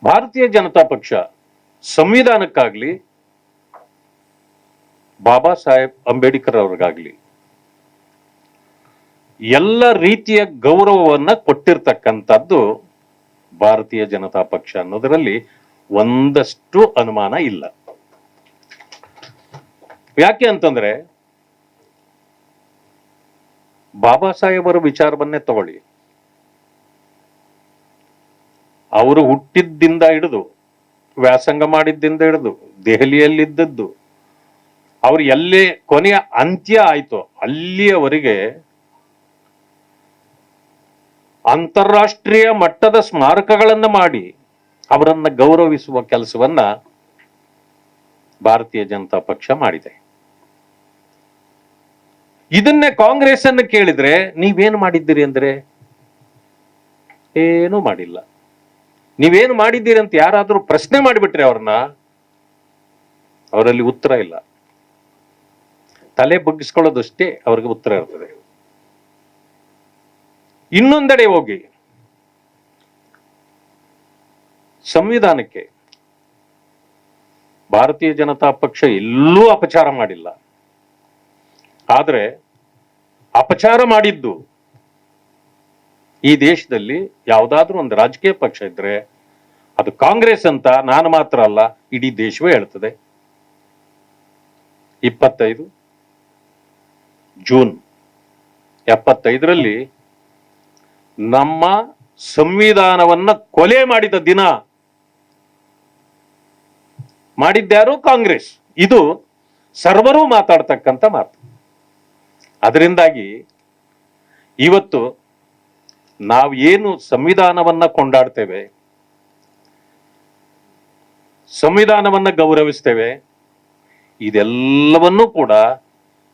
ಭಾರತೀಯ ಜನತಾ ಪಕ್ಷ ಸಂವಿಧಾನಕ್ಕಾಗ್ಲಿ ಬಾಬಾ ಸಾಹೇಬ್ ಅಂಬೇಡ್ಕರ್ ಅವ್ರಿಗಾಗ್ಲಿ ಎಲ್ಲ ರೀತಿಯ ಗೌರವವನ್ನ ಕೊಟ್ಟಿರ್ತಕ್ಕಂಥದ್ದು ಭಾರತೀಯ ಜನತಾ ಪಕ್ಷ ಅನ್ನೋದರಲ್ಲಿ ಒಂದಷ್ಟು ಅನುಮಾನ ಇಲ್ಲ. ಯಾಕೆ ಅಂತಂದ್ರೆ ಬಾಬಾ ಸಾಹೇಬರ ವಿಚಾರವನ್ನೇ ತಗೊಳ್ಳಿ. ಅವರು ಹುಟ್ಟಿದ್ದಿಂದ ಹಿಡಿದು ವ್ಯಾಸಂಗ ಮಾಡಿದ್ದಿಂದ ಹಿಡಿದು ದೆಹಲಿಯಲ್ಲಿದ್ದದ್ದು ಅವ್ರು ಎಲ್ಲೇ ಕೊನೆಯ ಅಂತ್ಯ ಆಯ್ತು ಅಲ್ಲಿಯವರೆಗೆ ಅಂತಾರಾಷ್ಟ್ರೀಯ ಮಟ್ಟದ ಸ್ಮಾರಕಗಳನ್ನ ಮಾಡಿ ಅವರನ್ನ ಗೌರವಿಸುವ ಕೆಲಸವನ್ನ ಭಾರತೀಯ ಜನತಾ ಪಕ್ಷ ಮಾಡಿದೆ. ಇದನ್ನೇ ಕಾಂಗ್ರೆಸ್ ಅನ್ನು ಕೇಳಿದ್ರೆ ನೀವೇನು ಮಾಡಿದ್ದೀರಿ ಅಂದ್ರೆ ಏನು ಮಾಡಿಲ್ಲ. ನೀವೇನು ಮಾಡಿದ್ದೀರಿ ಅಂತ ಯಾರಾದ್ರೂ ಪ್ರಶ್ನೆ ಮಾಡಿಬಿಟ್ರೆ ಅವ್ರನ್ನ, ಅವರಲ್ಲಿ ಉತ್ತರ ಇಲ್ಲ. ತಲೆ ಬಗ್ಗಿಸ್ಕೊಳ್ಳೋದಷ್ಟೇ ಅವ್ರಿಗೆ ಉತ್ತರ ಇರ್ತದೆ. ಇನ್ನೊಂದೆಡೆ ಹೋಗಿ ಸಂವಿಧಾನಕ್ಕೆ ಭಾರತೀಯ ಜನತಾ ಪಕ್ಷ ಎಲ್ಲೂ ಅಪಚಾರ ಮಾಡಿಲ್ಲ. ಆದ್ರೆ ಅಪಚಾರ ಮಾಡಿದ್ದು ಈ ದೇಶದಲ್ಲಿ ಯಾವುದಾದ್ರೂ ಒಂದು ರಾಜಕೀಯ ಪಕ್ಷ ಇದ್ರೆ ಅದು ಕಾಂಗ್ರೆಸ್ ಅಂತ ನಾನು ಮಾತ್ರ ಅಲ್ಲ, ಇಡೀ ದೇಶವೇ ಹೇಳ್ತದೆ. 25 ಜೂನ್ 75ರಲ್ಲಿ ನಮ್ಮ ಸಂವಿಧಾನವನ್ನ ಕೊಲೆ ಮಾಡಿದ ದಿನ ಮಾಡಿದ್ಯಾರು ಕಾಂಗ್ರೆಸ್. ಇದು ಸರ್ವರೂ ಮಾತಾಡ್ತಕ್ಕಂಥ ಮಾತು. ಅದರಿಂದಾಗಿ ಇವತ್ತು ನಾವು ಏನು ಸಂವಿಧಾನವನ್ನ ಕೊಂಡಾಡ್ತೇವೆ, ಸಂವಿಧಾನವನ್ನ ಗೌರವಿಸ್ತೇವೆ, ಇದೆಲ್ಲವನ್ನೂ ಕೂಡ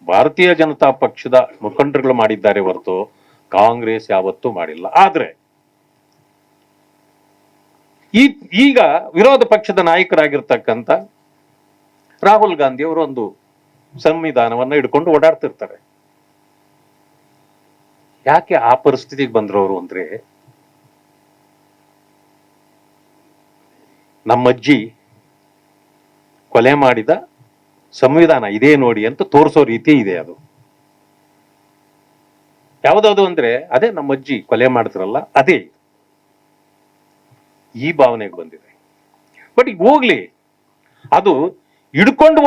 ಭಾರತೀಯ ಜನತಾ ಪಕ್ಷದ ಮುಖಂಡರುಗಳು ಮಾಡಿದ್ದಾರೆ ಹೊರತು ಕಾಂಗ್ರೆಸ್ ಯಾವತ್ತೂ ಮಾಡಿಲ್ಲ. ಆದ್ರೆ ಈಗ ವಿರೋಧ ಪಕ್ಷದ ನಾಯಕರಾಗಿರ್ತಕ್ಕಂಥ ರಾಹುಲ್ ಗಾಂಧಿ ಅವರು ಒಂದು ಸಂವಿಧಾನವನ್ನ ಹಿಡ್ಕೊಂಡು ಓಡಾಡ್ತಿರ್ತಾರೆ. ಯಾಕೆ ಆ ಪರಿಸ್ಥಿತಿಗೆ ಬಂದ್ರು ಅವರು ಅಂದ್ರೆ, ನಮ್ಮಜ್ಜಿ ಕೊಲೆ ಮಾಡಿದ ಸಂವಿಧಾನ ಇದೇ ನೋಡಿ ಅಂತ ತೋರಿಸೋ ರೀತಿ ಇದೆ. ಅದು ಯಾವುದಾದ್ರು ಅಂದ್ರೆ ಅದೇ ನಮ್ಮಜ್ಜಿ ಕೊಲೆ ಮಾಡ್ತಿರಲ್ಲ ಅದೇ, ಈ ಭಾವನೆಗೆ ಬಂದಿದೆ. ಬಟ್ ಈಗ ಹೋಗ್ಲಿ, ಅದು ಹಿಡ್ಕೊಂಡು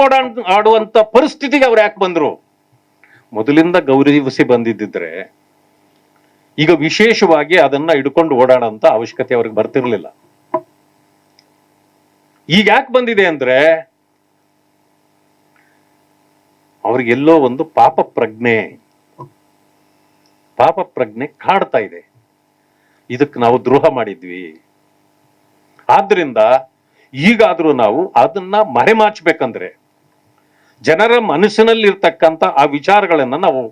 ಆಡುವಂತ ಪರಿಸ್ಥಿತಿಗೆ ಅವ್ರು ಯಾಕೆ ಬಂದ್ರು? ಮೊದಲಿಂದ ಗೌರವಿಸಿ ಬಂದಿದ್ದಿದ್ರೆ ಈಗ ವಿಶೇಷವಾಗಿ ಅದನ್ನ ಹಿಡ್ಕೊಂಡು ಓಡಾಡೋಂತ ಅವಶ್ಯಕತೆ ಅವ್ರಿಗೆ ಬರ್ತಿರ್ಲಿಲ್ಲ. ಈಗ ಯಾಕೆ ಬಂದಿದೆ ಅಂದ್ರೆ ಅವ್ರಿಗೆಲ್ಲೋ ಒಂದು ಪಾಪ ಪ್ರಜ್ಞೆ ಕಾಡ್ತಾ ಇದೆ. ಇದಕ್ಕೆ ನಾವು ದ್ರೋಹ ಮಾಡಿದ್ವಿ, ಆದ್ರಿಂದ ಈಗಾದ್ರೂ ನಾವು ಅದನ್ನ ಮರೆಮಾಚಬೇಕಂದ್ರೆ, ಜನರ ಮನಸ್ಸಿನಲ್ಲಿರ್ತಕ್ಕಂಥ ಆ ವಿಚಾರಗಳನ್ನ ನಾವು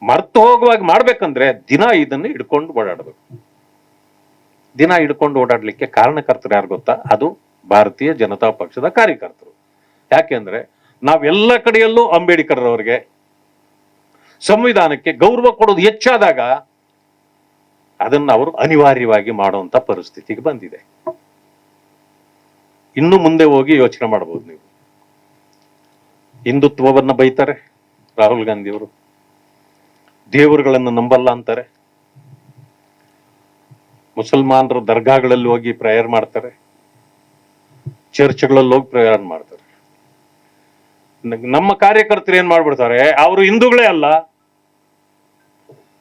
ಮರ್ತು ಹೋಗುವಾಗ ಮಾಡ್ಬೇಕಂದ್ರೆ ದಿನ ಇದನ್ನ ಹಿಡ್ಕೊಂಡು ಓಡಾಡಬೇಕು. ದಿನ ಹಿಡ್ಕೊಂಡು ಓಡಾಡ್ಲಿಕ್ಕೆ ಕಾರಣಕರ್ತರು ಯಾರು ಗೊತ್ತಾ? ಅದು ಭಾರತೀಯ ಜನತಾ ಪಕ್ಷದ ಕಾರ್ಯಕರ್ತರು. ಯಾಕೆಂದ್ರೆ ನಾವೆಲ್ಲ ಕಡೆಯಲ್ಲೂ ಅಂಬೇಡ್ಕರ್ ಅವರಿಗೆ ಸಂವಿಧಾನಕ್ಕೆ ಗೌರವ ಕೊಡೋದು ಹೆಚ್ಚಾದಾಗ ಅದನ್ನ ಅವರು ಅನಿವಾರ್ಯವಾಗಿ ಮಾಡುವಂತ ಪರಿಸ್ಥಿತಿಗೆ ಬಂದಿದೆ. ಇನ್ನು ಮುಂದೆ ಹೋಗಿ ಯೋಚನೆ ಮಾಡಬಹುದು ನೀವು. ಹಿಂದುತ್ವವನ್ನ ಬೈತಾರೆ ರಾಹುಲ್ ಗಾಂಧಿ ಅವರು, ದೇವರುಗಳನ್ನು ನಂಬಲ್ಲ ಅಂತಾರೆ, ಮುಸಲ್ಮಾನರ ದರ್ಗಾಗಳಲ್ಲಿ ಹೋಗಿ ಪ್ರೇಯರ್ ಮಾಡ್ತಾರೆ, ಚರ್ಚ್ಗಳಲ್ಲಿ ಹೋಗಿ ಪ್ರೇಯರ್ ಮಾಡ್ತಾರೆ. ನಮ್ಮ ಕಾರ್ಯಕರ್ತರು ಏನ್ ಮಾಡ್ಬಿಡ್ತಾರೆ, ಅವರು ಹಿಂದೂಗಳೇ ಅಲ್ಲ,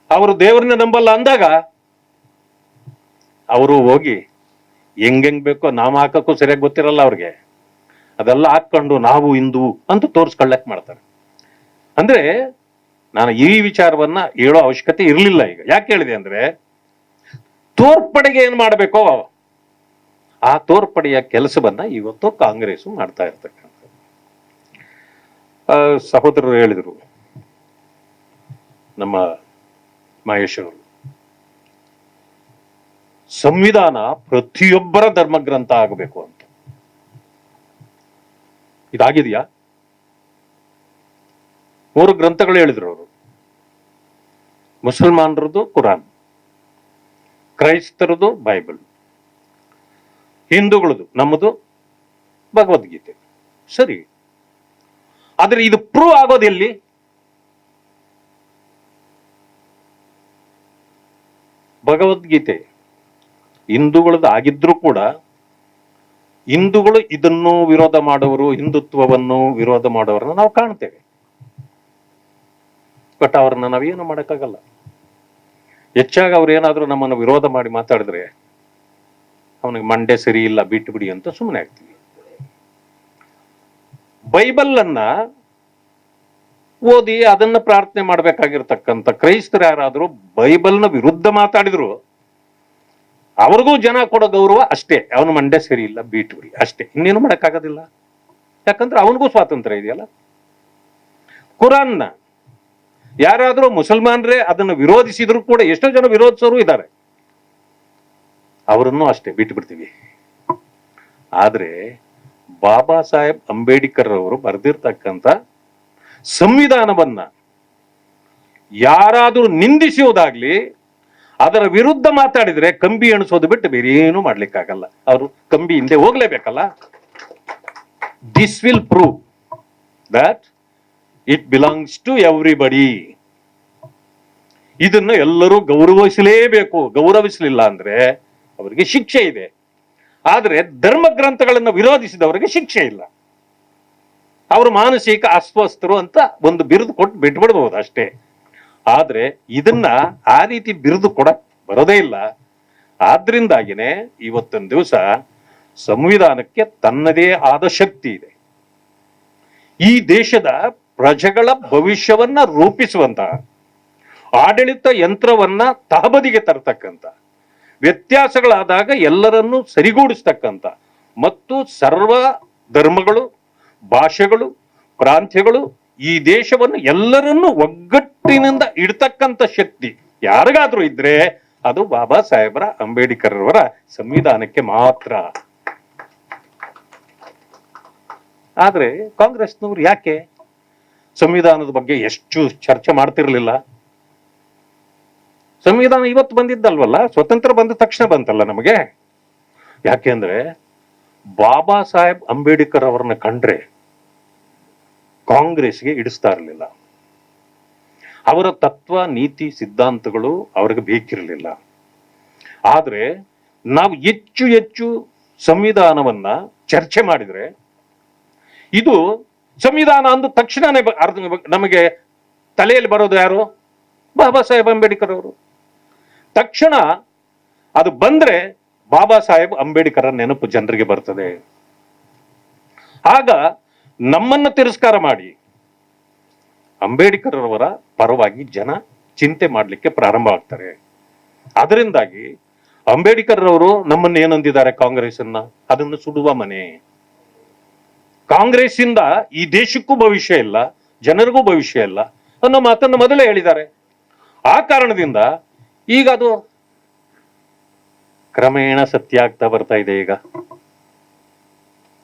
ಅವರು ದೇವರನ್ನ ನಂಬಲ್ಲ ಅಂದಾಗ ಅವರು ಹೋಗಿ ಹೆಂಗ್ ಬೇಕೋ ನಾಮ ಹಾಕಕ್ಕೂ ಸರಿಯಾಗಿ ಗೊತ್ತಿರಲ್ಲ ಅವ್ರಿಗೆ, ಅದೆಲ್ಲ ಹಾಕೊಂಡು ನಾವು ಹಿಂದೂ ಅಂತ ತೋರ್ಸ್ಕೊಳ್ಳಕ್ ಮಾಡ್ತಾರೆ. ಅಂದ್ರೆ ನಾನು ಈ ವಿಚಾರವನ್ನ ಹೇಳೋ ಅವಶ್ಯಕತೆ ಇರಲಿಲ್ಲ. ಈಗ ಯಾಕೆ ಹೇಳಿದೆ ಅಂದ್ರೆ, ತೋರ್ಪಡೆಗೆ ಏನ್ ಮಾಡಬೇಕೋ ಆ ತೋರ್ಪಡೆಯ ಕೆಲಸವನ್ನ ಇವತ್ತು ಕಾಂಗ್ರೆಸ್ ಮಾಡ್ತಾ ಇರ್ತಕ್ಕಂಥ. ಸಹೋದರರು ಹೇಳಿದ್ರು, ನಮ್ಮ ಮಹೇಶ್ ಅವರು, ಸಂವಿಧಾನ ಪ್ರತಿಯೊಬ್ಬರ ಧರ್ಮಗ್ರಂಥ ಆಗಬೇಕು ಅಂತ. ಇದಾಗಿದೆಯಾ? 3 ಗ್ರಂಥಗಳು ಹೇಳಿದ್ರು ಅವರು. ಮುಸಲ್ಮಾನರದು ಕುರಾನ್, ಕ್ರೈಸ್ತರದು ಬೈಬಲ್, ಹಿಂದೂಗಳದು, ನಮ್ಮದು ಭಗವದ್ಗೀತೆ. ಸರಿ, ಆದ್ರೆ ಇದು ಪ್ರೂವ್ ಆಗೋದೆಲ್ಲಿ? ಭಗವದ್ಗೀತೆ ಹಿಂದೂಗಳದ್ದು ಆಗಿದ್ರು ಕೂಡ ಹಿಂದೂಗಳು ಇದನ್ನು ವಿರೋಧ ಮಾಡುವವರು, ಹಿಂದುತ್ವವನ್ನು ವಿರೋಧ ಮಾಡುವವರನ್ನ ನಾವು ಕಾಣ್ತೇವೆ. ಬಟ್ ಅವ್ರನ್ನ ನಾವೇನು ಮಾಡಕ್ಕಾಗಲ್ಲ. ಹೆಚ್ಚಾಗಿ ಅವ್ರು ಏನಾದ್ರೂ ನಮ್ಮನ್ನು ವಿರೋಧ ಮಾಡಿ ಮಾತಾಡಿದ್ರೆ ಅವನಿಗೆ ಮಂಡೆ ಸರಿ ಇಲ್ಲ, ಬಿಟ್ಟು ಬಿಡಿ ಅಂತ ಸುಮ್ಮನೆ ಆಗ್ತೀವಿ. ಬೈಬಲ್ ಅನ್ನ ಓದಿ ಅದನ್ನ ಪ್ರಾರ್ಥನೆ ಮಾಡ್ಬೇಕಾಗಿರ್ತಕ್ಕಂಥ ಕ್ರೈಸ್ತರು ಯಾರಾದ್ರೂ ಬೈಬಲ್ನ ವಿರುದ್ಧ ಮಾತಾಡಿದ್ರು ಅವ್ರಿಗೂ ಜನ ಕೊಡೋ ಗೌರವ ಅಷ್ಟೇ, ಅವನ ಮಂಡೆ ಸರಿ ಇಲ್ಲ, ಬಿಟ್ಟು ಬಿಡಿ ಅಷ್ಟೇ, ಇನ್ನೇನು ಮಾಡಕ್ಕಾಗೋದಿಲ್ಲ. ಯಾಕಂದ್ರೆ ಅವನಿಗೂ ಸ್ವಾತಂತ್ರ್ಯ ಇದೆಯಲ್ಲ. ಕುರಾನ್ನ ಯಾರಾದ್ರೂ ಮುಸಲ್ಮಾನರೇ ಅದನ್ನು ವಿರೋಧಿಸಿದ್ರು ಕೂಡ ಎಷ್ಟೋ ಜನ ವಿರೋಧಿಸೋರು ಇದ್ದಾರೆ, ಅವರನ್ನು ಅಷ್ಟೇ ಬಿಟ್ಟು ಬಿಡ್ತೀವಿ. ಆದ್ರೆ ಬಾಬಾ ಸಾಹೇಬ್ ಅಂಬೇಡ್ಕರ್ ಅವರು ಬರೆದಿರ್ತಕ್ಕಂಥ ಸಂವಿಧಾನವನ್ನ ಯಾರಾದ್ರೂ ನಿಂದಿಸುವುದಾಗ್ಲಿ ಅದರ ವಿರುದ್ಧ ಮಾತಾಡಿದ್ರೆ ಕಂಬಿ ಎಣಿಸೋದು ಬಿಟ್ಟು ಬೇರೆ ಏನು ಮಾಡ್ಲಿಕ್ಕಾಗಲ್ಲ. ಅವರು ಕಂಬಿ ಹಿಂದೆ ಹೋಗ್ಲೇಬೇಕಲ್ಲ. This will prove that it belongs to everybody. ಇದನ್ನ ಎಲ್ಲರೂ ಗೌರವಿಸಲೇಬೇಕು. ಗೌರವಿಸಲಿಲ್ಲ ಅಂದ್ರೆ ಅವರಿಗೆ ಶಿಕ್ಷೆ ಇದೆ. ಆದ್ರೆ ಧರ್ಮ ಗ್ರಂಥಗಳನ್ನು ವಿರೋಧಿಸಿದವರಿಗೆ ಶಿಕ್ಷೆ ಇಲ್ಲ. ಅವರು ಮಾನಸಿಕ ಅಸ್ವಸ್ಥರು ಅಂತ ಒಂದು ಬಿರುದು ಕೊಟ್ಟು ಬಿಟ್ಬಿಡ್ಬಹುದು ಅಷ್ಟೇ. ಆದ್ರೆ ಇದನ್ನ ಆ ರೀತಿ ಬಿರುದು ಕೊಡಕ್ ಬರೋದೇ ಇಲ್ಲ. ಆದ್ರಿಂದಾಗಿನೇ ಇವತ್ತೊಂದು ದಿವಸ ಸಂವಿಧಾನಕ್ಕೆ ತನ್ನದೇ ಆದ ಶಕ್ತಿ ಇದೆ. ಈ ದೇಶದ ಪ್ರಜೆಗಳ ಭವಿಷ್ಯವನ್ನ ರೂಪಿಸುವಂತ ಆಡಳಿತ ಯಂತ್ರವನ್ನ ತಹಬದಿಗೆ ತರತಕ್ಕಂತ, ವ್ಯತ್ಯಾಸಗಳಾದಾಗ ಎಲ್ಲರನ್ನೂ ಸರಿಗೂಡಿಸ್ತಕ್ಕಂಥ ಮತ್ತು ಸರ್ವ ಧರ್ಮಗಳು, ಭಾಷೆಗಳು, ಪ್ರಾಂತ್ಯಗಳು ಈ ದೇಶವನ್ನು ಎಲ್ಲರನ್ನೂ ಒಗ್ಗಟ್ಟಿನಿಂದ ಇಡ್ತಕ್ಕಂಥ ಶಕ್ತಿ ಯಾರಿಗಾದ್ರೂ ಇದ್ರೆ ಅದು ಬಾಬಾ ಸಾಹೇಬರ ಅಂಬೇಡ್ಕರ್ ಅವರ ಸಂವಿಧಾನಕ್ಕೆ ಮಾತ್ರ. ಆದ್ರೆ ಕಾಂಗ್ರೆಸ್ನವ್ರು ಯಾಕೆ ಸಂವಿಧಾನದ ಬಗ್ಗೆ ಎಷ್ಟು ಚರ್ಚೆ ಮಾಡ್ತಿರ್ಲಿಲ್ಲ? ಸಂವಿಧಾನ ಇವತ್ತು ಬಂದಿದ್ದಲ್ವಲ್ಲ, ಸ್ವತಂತ್ರ ಬಂದ ತಕ್ಷಣ ಬಂತಲ್ಲ ನಮಗೆ. ಯಾಕೆಂದ್ರೆ ಬಾಬಾ ಸಾಹೇಬ್ ಅಂಬೇಡ್ಕರ್ ಅವರನ್ನ ಕಂಡ್ರೆ ಕಾಂಗ್ರೆಸ್ಗೆ ಇಡಿಸ್ತಾ ಇರಲಿಲ್ಲ. ಅವರ ತತ್ವ, ನೀತಿ, ಸಿದ್ಧಾಂತಗಳು ಅವ್ರಿಗೆ ಬೇಕಿರಲಿಲ್ಲ. ಆದ್ರೆ ನಾವು ಹೆಚ್ಚು ಹೆಚ್ಚು ಸಂವಿಧಾನವನ್ನ ಚರ್ಚೆ ಮಾಡಿದ್ರೆ, ಇದು ಸಂವಿಧಾನ ಅಂದ ತಕ್ಷಣನೇ ನಮಗೆ ತಲೆಯಲ್ಲಿ ಬರೋದು ಯಾರು? ಬಾಬಾ ಸಾಹೇಬ್ ಅಂಬೇಡ್ಕರ್ ಅವರು. ತಕ್ಷಣ ಅದು ಬಂದ್ರೆ ಬಾಬಾ ಸಾಹೇಬ್ ಅಂಬೇಡ್ಕರ್ ನೆನಪು ಜನರಿಗೆ ಬರ್ತದೆ. ಆಗ ನಮ್ಮನ್ನ ತಿರಸ್ಕಾರ ಮಾಡಿ ಅಂಬೇಡ್ಕರ್ ಅವರ ಪರವಾಗಿ ಜನ ಚಿಂತೆ ಮಾಡಲಿಕ್ಕೆ ಪ್ರಾರಂಭ ಆಗ್ತಾರೆ. ಅದರಿಂದಾಗಿ ಅಂಬೇಡ್ಕರ್ ಅವರು ನಮ್ಮನ್ನ ಏನಂದಿದ್ದಾರೆ? ಕಾಂಗ್ರೆಸ್ ಅನ್ನ ಅದನ್ನು ಸುಡುವ ಮನೆ. ಕಾಂಗ್ರೆಸ್ ಇಂದ ಈ ದೇಶಕ್ಕೂ ಭವಿಷ್ಯ ಇಲ್ಲ, ಜನರಿಗೂ ಭವಿಷ್ಯ ಇಲ್ಲ ಅನ್ನೋ ಮಾತನ್ನು ಮೊದಲೇ ಹೇಳಿದ್ದಾರೆ. ಆ ಕಾರಣದಿಂದ ಈಗ ಅದು ಕ್ರಮೇಣ ಸತ್ಯ ಆಗ್ತಾ ಬರ್ತಾ ಇದೆ. ಈಗ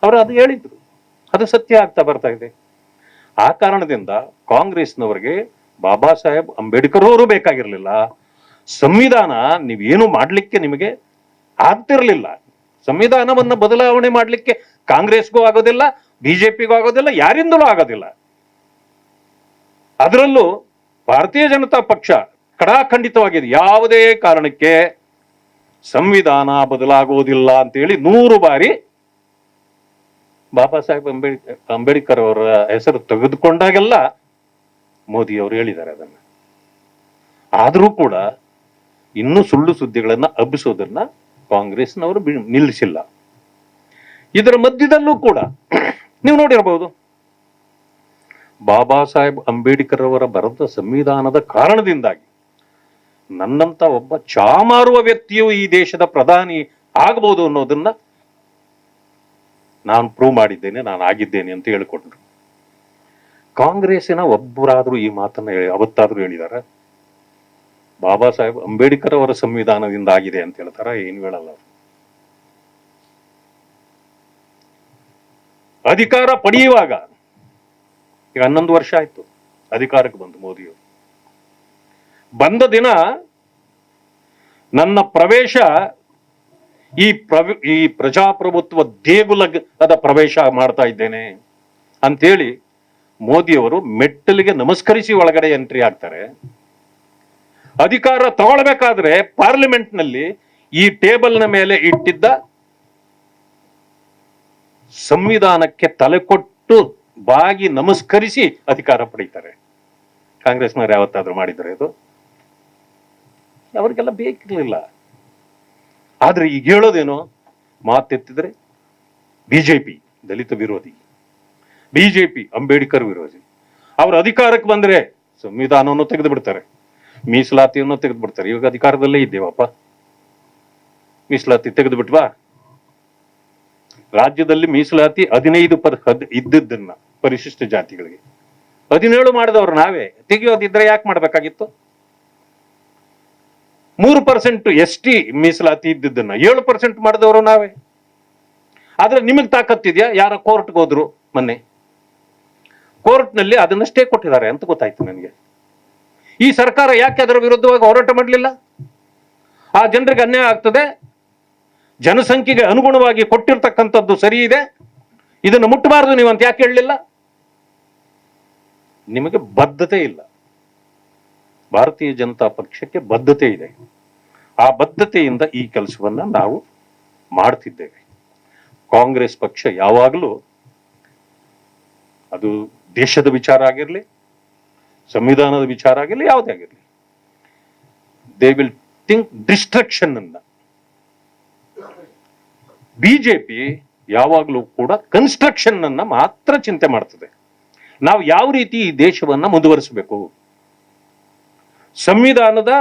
ಅವರು ಅದು ಹೇಳಿದ್ರು, ಅದು ಸತ್ಯ ಆಗ್ತಾ ಬರ್ತಾ ಇದೆ. ಆ ಕಾರಣದಿಂದ ಕಾಂಗ್ರೆಸ್ನವರಿಗೆ ಬಾಬಾ ಸಾಹೇಬ್ ಅಂಬೇಡ್ಕರ್ ಅವರು ಬೇಕಾಗಿರ್ಲಿಲ್ಲ. ಸಂವಿಧಾನ ನೀವೇನು ಮಾಡ್ಲಿಕ್ಕೆ ನಿಮಗೆ ಆಗ್ತಿರ್ಲಿಲ್ಲ. ಸಂವಿಧಾನವನ್ನ ಬದಲಾವಣೆ ಮಾಡ್ಲಿಕ್ಕೆ ಕಾಂಗ್ರೆಸ್ಗೂ ಆಗೋದಿಲ್ಲ, ಬಿಜೆಪಿಗೂ ಆಗೋದಿಲ್ಲ, ಯಾರಿಂದಲೂ ಆಗೋದಿಲ್ಲ. ಅದರಲ್ಲೂ ಭಾರತೀಯ ಜನತಾ ಪಕ್ಷ ಕಡಾಖಂಡಿತವಾಗಿದೆ. ಯಾವುದೇ ಕಾರಣಕ್ಕೆ ಸಂವಿಧಾನ ಬದಲಾಗುವುದಿಲ್ಲ ಅಂತೇಳಿ 100 ಬಾರಿ ಬಾಬಾ ಸಾಹೇಬ್ ಅಂಬೇಡ್ಕರ್ ಅವರ ಹೆಸರು ತೆಗೆದುಕೊಂಡಾಗೆಲ್ಲ ಮೋದಿ ಅವರು ಹೇಳಿದ್ದಾರೆ ಅದನ್ನ. ಆದರೂ ಕೂಡ ಇನ್ನೂ ಸುಳ್ಳು ಸುದ್ದಿಗಳನ್ನ ಹಬ್ಬಿಸೋದನ್ನ ಕಾಂಗ್ರೆಸ್ನವರು ನಿಲ್ಲಿಸಿಲ್ಲ. ಇದರ ಮಧ್ಯದಲ್ಲೂ ಕೂಡ ನೀವು ನೋಡಿರಬಹುದು, ಬಾಬಾ ಸಾಹೇಬ್ ಅಂಬೇಡ್ಕರ್ ಅವರ ಬರೆದ ಸಂವಿಧಾನದ ಕಾರಣದಿಂದಾಗಿ ನನ್ನಂತ ಒಬ್ಬ ಚಾಮಾರುವ ವ್ಯಕ್ತಿಯು ಈ ದೇಶದ ಪ್ರಧಾನಿ ಆಗಬಹುದು ಅನ್ನೋದನ್ನ ನಾನು ಪ್ರೂವ್ ಮಾಡಿದ್ದೇನೆ, ನಾನು ಆಗಿದ್ದೇನೆ ಅಂತ ಹೇಳಿಕೊಟ್ರು. ಕಾಂಗ್ರೆಸ್ಸಿನ ಒಬ್ಬರಾದ್ರೂ ಈ ಮಾತನ್ನ ಅವತ್ತಾದ್ರೂ ಹೇಳಿದಾರ? ಬಾಬಾ ಸಾಹೇಬ್ ಅಂಬೇಡ್ಕರ್ ಅವರ ಸಂವಿಧಾನದಿಂದ ಆಗಿದೆ ಅಂತ ಹೇಳ್ತಾರ? ಏನು ಹೇಳಲ್ಲ. ಅಧಿಕಾರ ಪಡೆಯುವಾಗ ಈಗ 11 ವರ್ಷ ಆಯ್ತು ಅಧಿಕಾರಕ್ಕೆ ಬಂದು ಮೋದಿಯವರು. ಬಂದ ದಿನ ನನ್ನ ಪ್ರವೇಶ ಈ ಪ್ರಜಾಪ್ರಭುತ್ವ ದೇಗುಲದ ಪ್ರವೇಶ ಮಾಡ್ತಾ ಇದ್ದೇನೆ ಅಂತೇಳಿ ಮೋದಿಯವರು ಮೆಟ್ಟಲಿಗೆ ನಮಸ್ಕರಿಸಿ ಒಳಗಡೆ ಎಂಟ್ರಿ ಆಗ್ತಾರೆ. ಅಧಿಕಾರ ತಗೊಳ್ಬೇಕಾದ್ರೆ ಪಾರ್ಲಿಮೆಂಟ್ ನಲ್ಲಿ ಈ ಟೇಬಲ್ನ ಮೇಲೆ ಇಟ್ಟಿದ್ದ ಸಂವಿಧಾನಕ್ಕೆ ತಲೆ ಕೊಟ್ಟು ಬಾಗಿ ನಮಸ್ಕರಿಸಿ ಅಧಿಕಾರ ಪಡೀತಾರೆ. ಕಾಂಗ್ರೆಸ್ನವ್ರು ಯಾವತ್ತಾದ್ರೂ ಮಾಡಿದ್ರೆ ಇದು? ಅವ್ರಿಗೆಲ್ಲ ಬೇಕಿರ್ಲಿಲ್ಲ. ಆದ್ರೆ ಈಗ ಹೇಳೋದೇನು, ಮಾತೆತ್ತಿದ್ರೆ ಬಿಜೆಪಿ ದಲಿತ ವಿರೋಧಿ, ಬಿಜೆಪಿ ಅಂಬೇಡ್ಕರ್ ವಿರೋಧಿ. ಅವ್ರ ಅಧಿಕಾರಕ್ಕೆ ಬಂದ್ರೆ ಸಂವಿಧಾನವನ್ನು ತೆಗೆದು ಬಿಡ್ತಾರೆ, ಮೀಸಲಾತಿಯನ್ನು ತೆಗೆದು ಬಿಡ್ತಾರೆ. ಇವಾಗ ಅಧಿಕಾರದಲ್ಲೇ ಇದ್ದೇವಪ್ಪ, ಮೀಸಲಾತಿ ತೆಗೆದು ಬಿಟ್ವಾ? ರಾಜ್ಯದಲ್ಲಿ ಮೀಸಲಾತಿ 15% ಇದ್ದದ್ದನ್ನ ಪರಿಶಿಷ್ಟ ಜಾತಿಗಳಿಗೆ 17 ಮಾಡಿದವ್ರು ನಾವೇ. ತೆಗೆಯೋದಿದ್ರೆ ಯಾಕೆ ಮಾಡ್ಬೇಕಾಗಿತ್ತು? 3% ST ಮೀಸಲಾತಿ ಇದ್ದದ್ದನ್ನ 7% ಮಾಡಿದವರು ನಾವೇ. ಆದ್ರೆ ನಿಮಗ್ ತಾಕತ್ತಿದ್ಯಾ? ಯಾರ ಕೋರ್ಟ್ಗೆ ಹೋದ್ರು ಮೊನ್ನೆ, ಕೋರ್ಟ್ ನಲ್ಲಿ ಅದನ್ನ ಸ್ಟೇ ಕೊಟ್ಟಿದ್ದಾರೆ ಅಂತ ಗೊತ್ತಾಯ್ತು ನನಗೆ. ಈ ಸರ್ಕಾರ ಯಾಕೆ ಅದರ ವಿರುದ್ಧವಾಗಿ ಹೋರಾಟ ಮಾಡಲಿಲ್ಲ? ಆ ಜನರಿಗೆ ಅನ್ಯಾಯ ಆಗ್ತದೆ, ಜನಸಂಖ್ಯೆಗೆ ಅನುಗುಣವಾಗಿ ಕೊಟ್ಟಿರ್ತಕ್ಕಂಥದ್ದು ಸರಿ ಇದೆ, ಇದನ್ನು ಮುಟ್ಟಬಾರದು ನೀವು ಅಂತ ಯಾಕೆ ಹೇಳಲಿಲ್ಲ? ನಿಮಗೆ ಬದ್ಧತೆ ಇಲ್ಲ. ಭಾರತೀಯ ಜನತಾ ಪಕ್ಷಕ್ಕೆ ಬದ್ಧತೆ ಇದೆ. ಆ ಬದ್ಧತೆಯಿಂದ ಈ ಕೆಲಸವನ್ನ ನಾವು ಮಾಡ್ತಿದ್ದೇವೆ. ಕಾಂಗ್ರೆಸ್ ಪಕ್ಷ ಯಾವಾಗಲೂ ಅದು ದೇಶದ ವಿಚಾರ ಆಗಿರಲಿ, ಸಂವಿಧಾನದ ವಿಚಾರ ಆಗಿರಲಿ, ಯಾವುದೇ ಆಗಿರಲಿ, ದೇ ವಿಲ್ ಥಿಂಕ್ ಡಿಸ್ಟ್ರಕ್ಷನ್ ಅನ್ನ. ಬಿಜೆಪಿ ಯಾವಾಗಲೂ ಕೂಡ ಕನ್ಸ್ಟ್ರಕ್ಷನ್ ಅನ್ನ ಮಾತ್ರ ಚಿಂತೆ ಮಾಡ್ತದೆ. ನಾವು ಯಾವ ರೀತಿ ಈ ದೇಶವನ್ನ ಮುಂದುವರಿಸಬೇಕು, ಸಂವಿಧಾನದ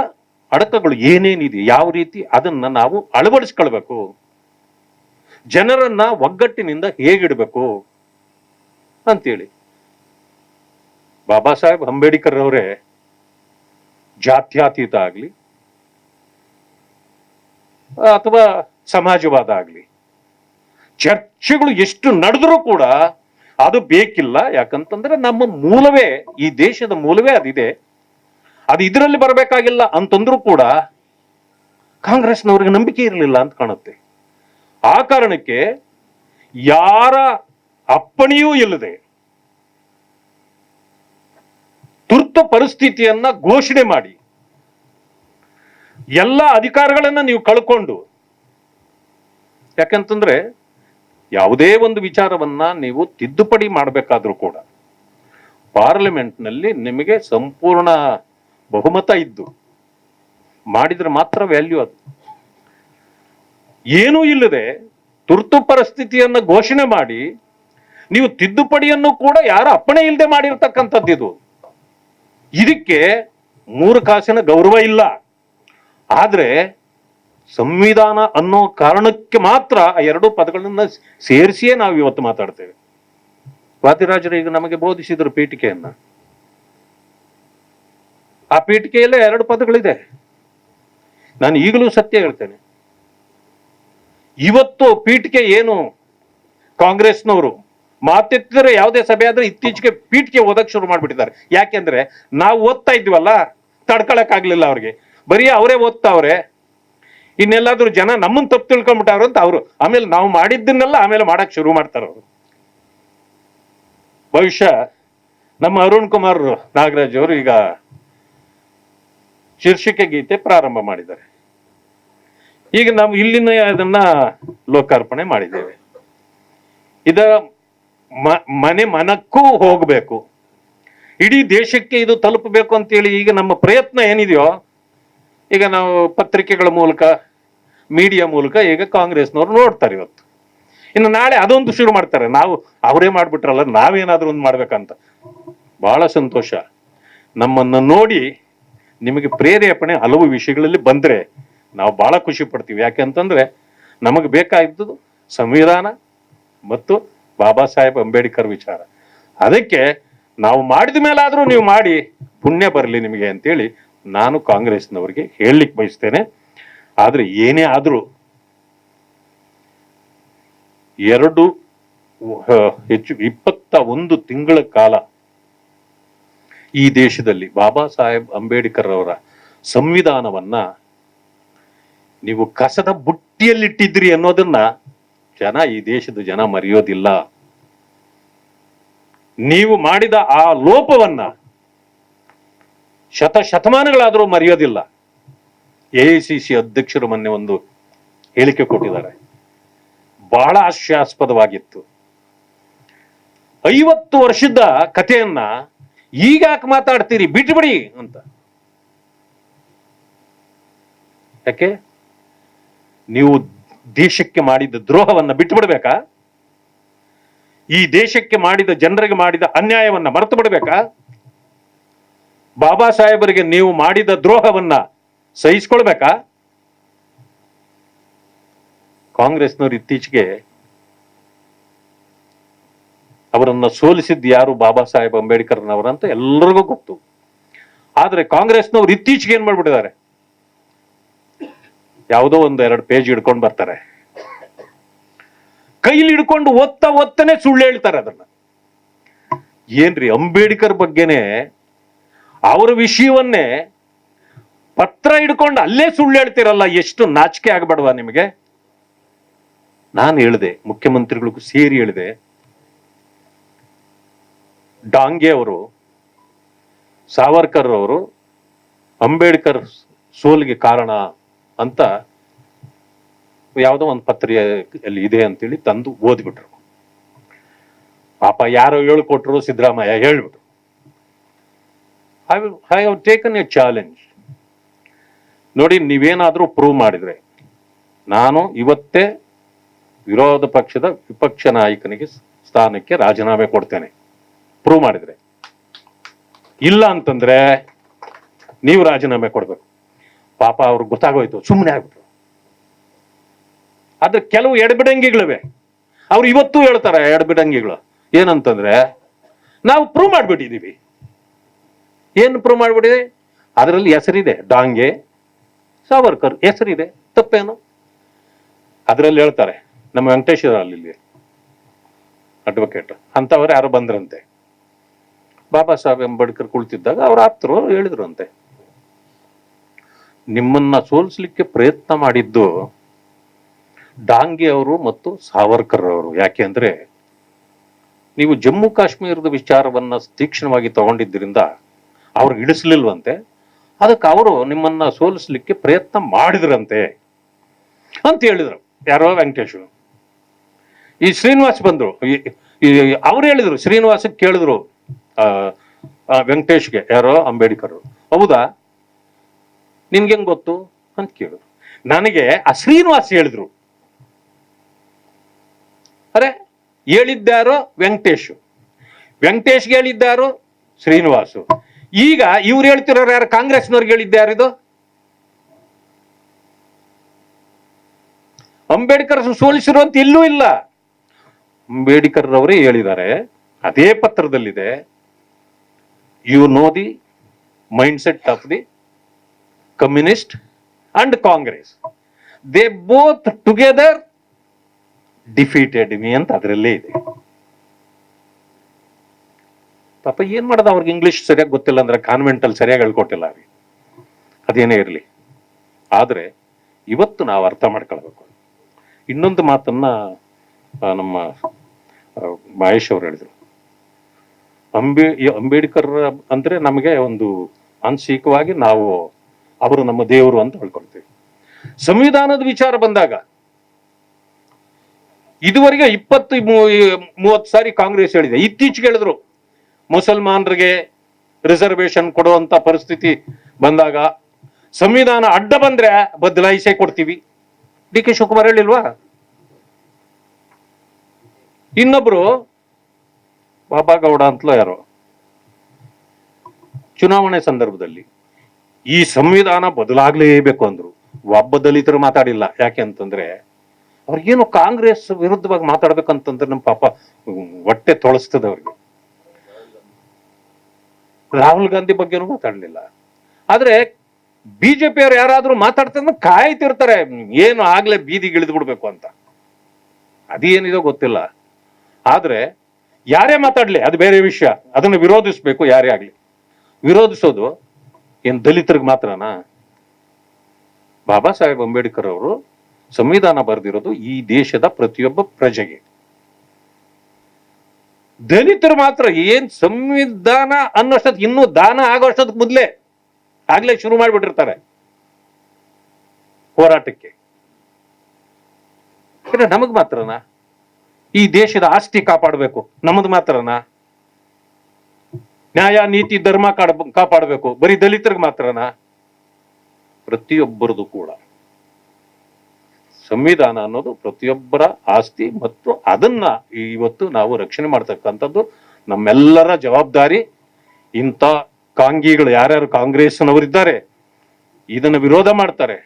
ಅಡಕಗಳು ಏನೇನಿದೆ, ಯಾವ ರೀತಿ ಅದನ್ನ ನಾವು ಅಳವಡಿಸ್ಕೊಳ್ಬೇಕು, ಜನರನ್ನ ಒಗ್ಗಟ್ಟಿನಿಂದ ಹೇಗಿಡಬೇಕು ಅಂತೇಳಿ. ಬಾಬಾ ಸಾಹೇಬ್ ಅಂಬೇಡ್ಕರ್ ಅವರೇ ಜಾತ್ಯತೀತ ಆಗ್ಲಿ ಅಥವಾ ಸಮಾಜವಾದ ಆಗ್ಲಿ, ಚರ್ಚೆಗಳು ಎಷ್ಟು ನಡೆದ್ರೂ ಕೂಡ ಅದು ಬೇಕಿಲ್ಲ. ಯಾಕಂತಂದ್ರೆ ನಮ್ಮ ಮೂಲವೇ, ಈ ದೇಶದ ಮೂಲವೇ ಅದಿದೆ, ಅದು ಇದರಲ್ಲಿ ಬರಬೇಕಾಗಿಲ್ಲ ಅಂತಂದ್ರೂ ಕೂಡ ಕಾಂಗ್ರೆಸ್ನವ್ರಿಗೆ ನಂಬಿಕೆ ಇರಲಿಲ್ಲ ಅಂತ ಕಾಣುತ್ತೆ. ಆ ಕಾರಣಕ್ಕೆ ಯಾರ ಅಪ್ಪಣೆಯೂ ಇಲ್ಲದೆ ತುರ್ತು ಪರಿಸ್ಥಿತಿಯನ್ನ ಘೋಷಣೆ ಮಾಡಿ ಎಲ್ಲ ಅಧಿಕಾರಗಳನ್ನ ನೀವು ಕಳ್ಕೊಂಡು, ಯಾಕಂತಂದ್ರೆ ಯಾವುದೇ ಒಂದು ವಿಚಾರವನ್ನ ನೀವು ತಿದ್ದುಪಡಿ ಮಾಡಬೇಕಾದ್ರೂ ಕೂಡ ಪಾರ್ಲಿಮೆಂಟ್ ನಲ್ಲಿ ನಿಮಗೆ ಸಂಪೂರ್ಣ ಬಹುಮತ ಇದ್ದು ಮಾಡಿದ್ರೆ ಮಾತ್ರ ವ್ಯಾಲ್ಯೂ. ಅದು ಏನೂ ಇಲ್ಲದೆ ತುರ್ತು ಪರಿಸ್ಥಿತಿಯನ್ನ ಘೋಷಣೆ ಮಾಡಿ ನೀವು ತಿದ್ದುಪಡಿಯನ್ನು ಕೂಡ ಯಾರ ಅಪ್ಪಣೆ ಇಲ್ಲದೆ ಮಾಡಿರ್ತಕ್ಕಂಥದ್ದು ಇದು. ಇದಕ್ಕೆ 3 ಕಾಸಿನ ಗೌರವ ಇಲ್ಲ. ಆದ್ರೆ ಸಂವಿಧಾನ ಅನ್ನೋ ಕಾರಣಕ್ಕೆ ಮಾತ್ರ ಆ 2 ಪದಗಳನ್ನ ಸೇರಿಸಿಯೇ ನಾವು ಇವತ್ತು ಮಾತಾಡ್ತೇವೆ. ವಾದಿರಾಜರು ಈಗ ನಮಗೆ ಬೋಧಿಸಿದ್ರು ಪೀಠಿಕೆಯನ್ನ. ಆ ಪೀಠಿಕೆಯಲ್ಲೇ 2 ಪದಗಳಿದೆ. ನಾನು ಈಗಲೂ ಸತ್ಯ ಹೇಳ್ತೇನೆ, ಇವತ್ತು ಪೀಠಿಕೆ ಏನು ಕಾಂಗ್ರೆಸ್ನವರು ಮಾತೆತ್ತಿದ್ರೆ ಯಾವುದೇ ಸಭೆ ಆದ್ರೆ ಇತ್ತೀಚೆಗೆ ಪೀಠಿಕೆ ಓದಕ್ ಶುರು ಮಾಡ್ಬಿಟ್ಟಿದ್ದಾರೆ. ಯಾಕೆಂದ್ರೆ ನಾವು ಓದ್ತಾ ಇದ್ವಲ್ಲ, ತಡ್ಕೊಳಕ್ ಆಗ್ಲಿಲ್ಲ ಅವ್ರಿಗೆ. ಬರೀ ಅವರೇ ಓದ್ತಾವ್ರೆ, ಇನ್ನೆಲ್ಲಾದ್ರೂ ಜನ ನಮ್ಮನ್ನ ತಪ್ಪು ತಿಳ್ಕೊಂಡ್ಬಿಟ್ಟವ್ರು ಅಂತ ಅವರು ಆಮೇಲೆ ನಾವು ಮಾಡಿದ್ದನ್ನೆಲ್ಲ ಆಮೇಲೆ ಮಾಡಕ್ ಶುರು ಮಾಡ್ತಾರ ಅವರು. ಬಹುಶಃ ನಮ್ಮ ಅರುಣ್ ಕುಮಾರ್ ನಾಗರಾಜ್ ಅವರು ಈಗ ಶೀರ್ಷಿಕೆ ಗೀತೆ ಪ್ರಾರಂಭ ಮಾಡಿದ್ದಾರೆ. ಈಗ ನಾವು ಇಲ್ಲಿನ ಅದನ್ನ ಲೋಕಾರ್ಪಣೆ ಮಾಡಿದ್ದೇವೆ. ಇದರ ಮನಕ್ಕೂ ಹೋಗ್ಬೇಕು, ಇಡೀ ದೇಶಕ್ಕೆ ಇದು ತಲುಪಬೇಕು ಅಂತೇಳಿ ಈಗ ನಮ್ಮ ಪ್ರಯತ್ನ ಏನಿದೆಯೋ, ಈಗ ನಾವು ಪತ್ರಿಕೆಗಳ ಮೂಲಕ, ಮೀಡಿಯಾ ಮೂಲಕ ಈಗ ಕಾಂಗ್ರೆಸ್ನವ್ರು ನೋಡ್ತಾರೆ. ಇವತ್ತು ಇನ್ನು ನಾಳೆ ಅದೊಂದು ಶುರು ಮಾಡ್ತಾರೆ, ನಾವು ಅವರೇ ಮಾಡ್ಬಿಟ್ರಲ್ಲ ನಾವೇನಾದ್ರೂ ಒಂದು ಮಾಡ್ಬೇಕಂತ. ಬಹಳ ಸಂತೋಷ. ನಮ್ಮನ್ನು ನೋಡಿ ನಿಮಗೆ ಪ್ರೇರೇಪಣೆ ಹಲವು ವಿಷಯಗಳಲ್ಲಿ ಬಂದ್ರೆ ನಾವು ಬಹಳ ಖುಷಿ ಪಡ್ತೀವಿ. ಯಾಕೆಂತಂದ್ರೆ ನಮಗೆ ಬೇಕಾಗಿದ್ದು ಸಂವಿಧಾನ ಮತ್ತು ಬಾಬಾ ಸಾಹೇಬ್ ಅಂಬೇಡ್ಕರ್ ವಿಚಾರ. ಅದಕ್ಕೆ ನಾವು ಮಾಡಿದ ಮೇಲಾದ್ರೂ ನೀವು ಮಾಡಿ ಪುಣ್ಯ ಬರಲಿ ನಿಮಗೆ ಅಂತೇಳಿ ನಾನು ಕಾಂಗ್ರೆಸ್ನವರಿಗೆ ಹೇಳಲಿಕ್ಕೆ ಬಯಸ್ತೇನೆ. ಆದ್ರೆ ಏನೇ ಆದ್ರೂ 21 ತಿಂಗಳ ಕಾಲ ಈ ದೇಶದಲ್ಲಿ ಬಾಬಾ ಸಾಹೇಬ್ ಅಂಬೇಡ್ಕರ್ ಅವರ ಸಂವಿಧಾನವನ್ನ ನೀವು ಕಸದ ಬುಟ್ಟಿಯಲ್ಲಿಟ್ಟಿದ್ರಿ ಅನ್ನೋದನ್ನ ಜನ, ಈ ದೇಶದ ಜನ ಮರೆಯೋದಿಲ್ಲ. ನೀವು ಮಾಡಿದ ಆ ಲೋಪವನ್ನ ಶತಮಾನಗಳಾದರೂ ಮರೆಯೋದಿಲ್ಲ. AICC ಅಧ್ಯಕ್ಷರು ಮೊನ್ನೆ ಒಂದು ಹೇಳಿಕೆ ಕೊಟ್ಟಿದ್ದಾರೆ, ಬಹಳ ಹಾಸ್ಯಾಸ್ಪದವಾಗಿತ್ತು. 50 ವರ್ಷದ ಕಥೆಯನ್ನ ಈಗ ಯಾಕೆ ಮಾತಾಡ್ತೀರಿ, ಬಿಟ್ಬಿಡಿ ಅಂತ. ಯಾಕೆ? ನೀವು ದೇಶಕ್ಕೆ ಮಾಡಿದ ದ್ರೋಹವನ್ನ ಬಿಟ್ಟುಬಿಡ್ಬೇಕಾ? ಈ ದೇಶಕ್ಕೆ ಮಾಡಿದ, ಜನರಿಗೆ ಮಾಡಿದ ಅನ್ಯಾಯವನ್ನ ಮರೆತು ಬಿಡ್ಬೇಕಾ? ಬಾಬಾ ಸಾಹೇಬರಿಗೆ ನೀವು ಮಾಡಿದ ದ್ರೋಹವನ್ನ ಸಹಿಸ್ಕೊಳ್ಬೇಕಾ? ಕಾಂಗ್ರೆಸ್ನವರು ಇತ್ತೀಚೆಗೆ ಅವರನ್ನ ಸೋಲಿಸಿದ್ದು ಯಾರು? ಬಾಬಾ ಸಾಹೇಬ್ ಅಂಬೇಡ್ಕರ್ನವರಂತ ಎಲ್ಲರಿಗೂ ಗೊತ್ತು. ಆದ್ರೆ ಕಾಂಗ್ರೆಸ್ನವ್ರು ಇತ್ತೀಚೆಗೆ ಏನ್ ಮಾಡ್ಬಿಟ್ಟಿದ್ದಾರೆ, ಯಾವುದೋ ಒಂದು 2 ಪೇಜ್ ಹಿಡ್ಕೊಂಡು ಬರ್ತಾರೆ, ಕೈಲಿ ಹಿಡ್ಕೊಂಡು ಒತ್ತನೆ ಸುಳ್ಳು ಹೇಳ್ತಾರೆ. ಅದನ್ನ ಏನ್ರಿ, ಅಂಬೇಡ್ಕರ್ ಬಗ್ಗೆನೆ ಅವರ ವಿಷಯವನ್ನೇ ಪತ್ರ ಹಿಡ್ಕೊಂಡು ಅಲ್ಲೇ ಸುಳ್ಳು ಹೇಳ್ತಿರಲ್ಲ, ಎಷ್ಟು ನಾಚಿಕೆ ಆಗ್ಬೇಡವಾ ನಿಮಗೆ? ನಾನು ಹೇಳಿದೆ, ಮುಖ್ಯಮಂತ್ರಿಗಳಿಗೂ ಸೇರಿ ಹೇಳಿದೆ, ಡಾಂಗೆ ಅವರು, ಸಾವರ್ಕರ್ ಅವರು ಅಂಬೇಡ್ಕರ್ ಸೋಲಿಗೆ ಕಾರಣ ಅಂತ ಯಾವುದೋ ಒಂದು ಪತ್ರಿಕೆಯಲ್ಲಿ ಇದೆ ಅಂತೇಳಿ ತಂದು ಓದ್ಬಿಟ್ರು. ಪಾಪ ಯಾರೋ ಹೇಳ್ಕೊಟ್ರು, ಸಿದ್ದರಾಮಯ್ಯ ಹೇಳ್ಬಿಟ್ರು. I have taken a challenge. ನೋಡಿ, ನೀವೇನಾದ್ರೂ ಪ್ರೂವ್ ಮಾಡಿದ್ರೆ ನಾನು ಇವತ್ತೇ ವಿರೋಧ ಪಕ್ಷದ ವಿಪಕ್ಷ ನಾಯಕನಿಗೆ ಸ್ಥಾನಕ್ಕೆ ರಾಜೀನಾಮೆ ಕೊಡ್ತೇನೆ, ಪ್ರೂವ್ ಮಾಡಿದ್ರೆ. ಇಲ್ಲ ಅಂತಂದ್ರೆ ನೀವು ರಾಜೀನಾಮೆ ಕೊಡ್ಬೇಕು. ಪಾಪ ಅವ್ರಿಗೆ ಗೊತ್ತಾಗೋಯ್ತು, ಸುಮ್ಮನೆ ಆಗ್ಬಿಟ್ರು. ಆದ್ರೆ ಕೆಲವು ಎಡಬಿಡಂಗಿಗಳಿವೆ, ಅವ್ರು ಇವತ್ತು ಹೇಳ್ತಾರೆ ಎಡಬಿಡಂಗಿಗಳು ಏನಂತಂದ್ರೆ, ನಾವು ಪ್ರೂವ್ ಮಾಡ್ಬಿಟ್ಟಿದೀವಿ. ಏನು ಪ್ರೂವ್ ಮಾಡ್ಬಿಟ್ಟಿದೆ? ಅದರಲ್ಲಿ ಹೆಸರಿದೆ, ಡಾಂಗೆ, ಸಾವರ್ಕರ್ ಹೆಸರಿದೆ, ತಪ್ಪೇನು? ಅದರಲ್ಲಿ ಹೇಳ್ತಾರೆ, ನಮ್ಮ ವೆಂಕಟೇಶ್ವರ ಅಲ್ಲಿ ಅಡ್ವೊಕೇಟ್ ಅಂತವ್ರು ಯಾರು ಬಂದ್ರಂತೆ, ಬಾಬಾ ಸಾಹೇಬ್ ಅಂಬೇಡ್ಕರ್ ಕುಳಿತಿದ್ದಾಗ ಅವ್ರ ಆಪ್ತರು ಹೇಳಿದ್ರು ಅಂತೆ, ನಿಮ್ಮನ್ನ ಸೋಲಿಸ್ಲಿಕ್ಕೆ ಪ್ರಯತ್ನ ಮಾಡಿದ್ದು ಡಾಂಗೆ ಅವರು ಮತ್ತು ಸಾವರ್ಕರ್ ಅವರು. ಯಾಕೆ ಅಂದ್ರೆ ನೀವು ಜಮ್ಮು ಕಾಶ್ಮೀರದ ವಿಚಾರವನ್ನ ತೀಕ್ಷ್ಣವಾಗಿ ತಗೊಂಡಿದ್ದರಿಂದ ಅವ್ರಿಗೆ ಇಳಿಸ್ಲಿಲ್ವಂತೆ, ಅದಕ್ಕೆ ಅವರು ನಿಮ್ಮನ್ನ ಸೋಲಿಸ್ಲಿಕ್ಕೆ ಪ್ರಯತ್ನ ಮಾಡಿದ್ರಂತೆ ಅಂತ ಹೇಳಿದ್ರು. ಯಾರೋ ವೆಂಕಟೇಶ್ವರು. ಈ ಶ್ರೀನಿವಾಸ್ ಬಂದ್ರು, ಅವ್ರು ಹೇಳಿದ್ರು, ಶ್ರೀನಿವಾಸಕ್ಕೆ ಕೇಳಿದ್ರು, ವೆಂಕಟೇಶ್ಗೆ, ಯಾರೋ ಅಂಬೇಡ್ಕರ್, ಹೌದಾ ನಿನ್ಗೆ ಹೆಂಗ್ ಗೊತ್ತು ಅಂತ ಕೇಳಿದ್ರು. ನನಗೆ ಆ ಶ್ರೀನಿವಾಸ್ ಹೇಳಿದ್ರು. ಅರೆ, ಹೇಳಿದ್ದಾರೋ ವೆಂಕಟೇಶ್, ವೆಂಕಟೇಶ್ಗೆ ಹೇಳಿದ್ದಾರೋ ಶ್ರೀನಿವಾಸು. ಈಗ ಇವ್ರು ಹೇಳ್ತಿರೋರು ಯಾರು? ಕಾಂಗ್ರೆಸ್ನವ್ರಿಗೆ ಹೇಳಿದ್ದಾರಿದು. ಅಂಬೇಡ್ಕರ್ ಸೋಲಿಸಿರುವಂತ ಎಲ್ಲೂ ಇಲ್ಲ. ಅಂಬೇಡ್ಕರ್ ಅವರೇ ಹೇಳಿದ್ದಾರೆ, ಅದೇ ಪತ್ರದಲ್ಲಿದೆ, you know the mind set of the communist and Congress, they both together defeated me ಅಂತ ಅದರಲ್ಲೇ ಇದೆ. ಪಾಪ ಏನ್ ಮಾಡೋದು, ಅವ್ರಿಗೆ ಇಂಗ್ಲಿಷ್ ಸರಿಯಾಗಿ ಗೊತ್ತಿಲ್ಲ ಅಂದ್ರೆ ಕಾನ್ವೆಂಟ್ ಅಲ್ಲಿ ಸರಿಯಾಗಿ ಹೇಳ್ಕೊಟ್ಟಿಲ್ಲ ಅವ್ರಿಗೆ. ಅದೇನೇ ಇರಲಿ, ಆದ್ರೆ ಇವತ್ತು ನಾವು ಅರ್ಥ ಮಾಡ್ಕೊಳ್ಬೇಕು. ಇನ್ನೊಂದು ಮಾತನ್ನ ನಮ್ಮ ಮಹೇಶ್ ಅವರು ಹೇಳಿದ್ರು, ಅಂಬೇಡ್ಕರ್ ಅಂದ್ರೆ ನಮಗೆ ಒಂದು ಮಾನಸಿಕವಾಗಿ ನಾವು ಅವರು ನಮ್ಮ ದೇವರು ಅಂತ ಹೇಳ್ಕೊಳ್ತೀವಿ. ಸಂವಿಧಾನದ ವಿಚಾರ ಬಂದಾಗ ಇದುವರೆಗೆ 20-30 ಸಾರಿ ಕಾಂಗ್ರೆಸ್ ಹೇಳಿದೆ. ಇತ್ತೀಚೆಗೆ ಹೇಳಿದ್ರು, ಮುಸಲ್ಮಾನರಿಗೆ ರಿಸರ್ವೇಶನ್ ಕೊಡುವಂತ ಪರಿಸ್ಥಿತಿ ಬಂದಾಗ ಸಂವಿಧಾನ ಅಡ್ಡ ಬಂದ್ರೆ ಬದಲಾಯಿಸೇ ಕೊಡ್ತೀವಿ. DK ಶಿವಕುಮಾರ್ ಹೇಳಿಲ್ವಾ? ಇನ್ನೊಬ್ರು ಬಾಬಾ ಗೌಡ ಅಂತಲೋ ಯಾರೋ ಚುನಾವಣೆ ಸಂದರ್ಭದಲ್ಲಿ ಈ ಸಂವಿಧಾನ ಬದಲಾಗ್ಲೇಬೇಕು ಅಂದ್ರು. ಒಬ್ಬ ದಲಿತರು ಮಾತಾಡಿಲ್ಲ. ಯಾಕೆ ಅಂತಂದ್ರೆ ಅವ್ರಿಗೇನು ಕಾಂಗ್ರೆಸ್ ವಿರುದ್ಧವಾಗಿ ಮಾತಾಡ್ಬೇಕಂತಂದ್ರೆ ನಮ್ಮ ಪಾಪ ಹೊಟ್ಟೆ ತೊಳಸ್ತದೆ ಅವ್ರಿಗೆ. ರಾಹುಲ್ ಗಾಂಧಿ ಬಗ್ಗೆನೂ ಮಾತಾಡ್ಲಿಲ್ಲ. ಆದ್ರೆ ಬಿಜೆಪಿ ಅವ್ರು ಯಾರಾದ್ರೂ ಮಾತಾಡ್ತಾರೆ ಕಾಯ್ತಿರ್ತಾರೆ, ಏನು ಆಗ್ಲೇ ಬೀದಿಗೆ ಇಳಿದು ಬಿಡ್ಬೇಕು ಅಂತ. ಅದೇನಿದೋ ಗೊತ್ತಿಲ್ಲ. ಆದ್ರೆ ಯಾರೇ ಮಾತಾಡ್ಲಿ ಅದು ಬೇರೆ ವಿಷಯ, ಅದನ್ನು ವಿರೋಧಿಸ್ಬೇಕು. ಯಾರೇ ಆಗ್ಲಿ ವಿರೋಧಿಸೋದು ಏನ್ ದಲಿತರಿಗೆ ಮಾತ್ರನಾ? ಬಾಬಾ ಸಾಹೇಬ್ ಅಂಬೇಡ್ಕರ್ ಅವರು ಸಂವಿಧಾನ ಬರೆದಿರೋದು ಈ ದೇಶದ ಪ್ರತಿಯೊಬ್ಬ ಪ್ರಜೆಗೆ. ದಲಿತರು ಮಾತ್ರ ಏನ್ ಸಂವಿಧಾನ ಅನ್ನೋಷ್ಟೊತ್ ಇನ್ನೂ ದಾನ ಆಗೋಷ್ಟೊತ್ ಆಗ್ಲೇ ಶುರು ಮಾಡ್ಬಿಟ್ಟಿರ್ತಾರೆ ಹೋರಾಟಕ್ಕೆ. ನಮಗ್ ಮಾತ್ರನಾ ಈ ದೇಶದ ಆಸ್ತಿ ಕಾಪಾಡಬೇಕು? ನಮ್ಮದು ಮಾತ್ರನಾ ನ್ಯಾಯ ನೀತಿ ಧರ್ಮ ಕಾಪಾಡಬೇಕು? ಬರೀ ದಲಿತರಿಗೆ ಮಾತ್ರನಾ? ಪ್ರತಿಯೊಬ್ಬರದು ಕೂಡ ಸಂವಿಧಾನ ಅನ್ನೋದು ಪ್ರತಿಯೊಬ್ಬರ ಆಸ್ತಿ ಮತ್ತು ಅದನ್ನ ಇವತ್ತು ನಾವು ರಕ್ಷಣೆ ಮಾಡ್ತಕ್ಕಂಥದ್ದು ನಮ್ಮೆಲ್ಲರ ಜವಾಬ್ದಾರಿ. ಇಂಥ ಕಾಂಗಿಗಳು ಯಾರ್ಯಾರು ಕಾಂಗ್ರೆಸ್ನವರಿದ್ದಾರೆ ಇದನ್ನು ವಿರೋಧ ಮಾಡ್ತಾರೆ,